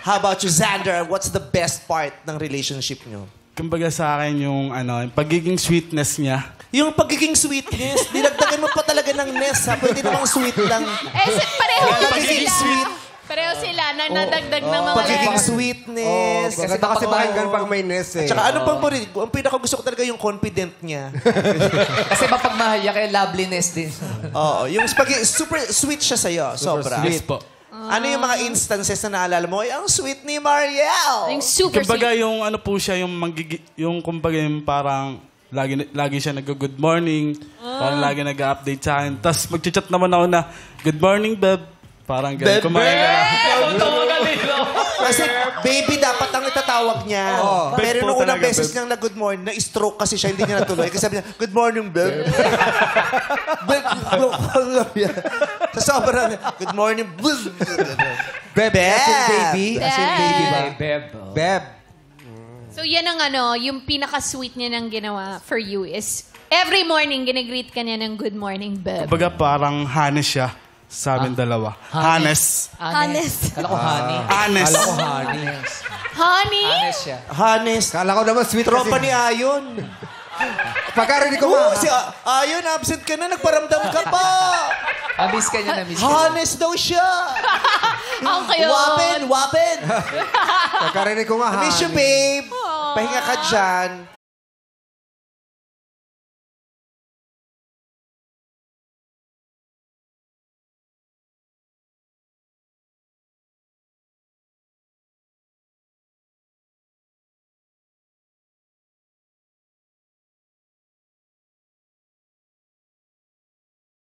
How about you, Xander? What's the best part ng relationship nyo? Kumbaga sa akin yung yung pagiging sweetness niya. Yung pagiging sweetness, dinagdagan mo pa talaga ng ness, ha? Pwede namang sweet lang. Pareho Pagiging sila. sweet. Pareho sila na nadagdag ng mga Pagiging sweetness. Kasi kasi pakinggan pag may ness eh. Tsaka ano pang parin? Ang pinaka gusto ko talaga yung confident niya. Kasi mapagmahal niya kaya loveliness din. Oo, yung super sweet siya sa'yo. Sobra. Yes po. Ano yung mga instances na naalala mo? Ay, ang sweet ni Mariel! Yung super Kumbaga sweet. yung ano po siya, yung kumbaga yung parang lagi siya nag-good morning, parang lagi nag-update sa akin. Tapos mag-chat naman ako na, good morning, Beb. Parang gano'n. Kumain ka na. Kasi baby dapat ang itatawag niya. Pero Beb po nung unang talaga, beses Beb. niyang na-good morning, na-stroke kasi siya, hindi niya natuloy. Kasi sabi niya, good morning, Beb. Beb, sa sobrang, good morning, Beb. As in baby? As in baby ba? Beb. Beb. So yan ang yung pinaka-sweet niya nang ginawa for you is every morning ginigreet ka niya ng good morning, Beb. Kumbaga parang hanes siya sa amin dalawa. Hanes. Honest. Kala ko honey. Hanes. Kala ko honey. Honey? Honest siya. Hanes. Kala ko naman sweet Tropa ni kasi. Ayon. Pagkarinig ko Oo, si Ayon, absent ka na, nagparamdam ka pa. Miss ka niya na miss ka niya. Hanes daw siya. Ang kayo. Wapen. Pagkarinig ko nga Miss you, honey. babe. Pahinga ka dyan.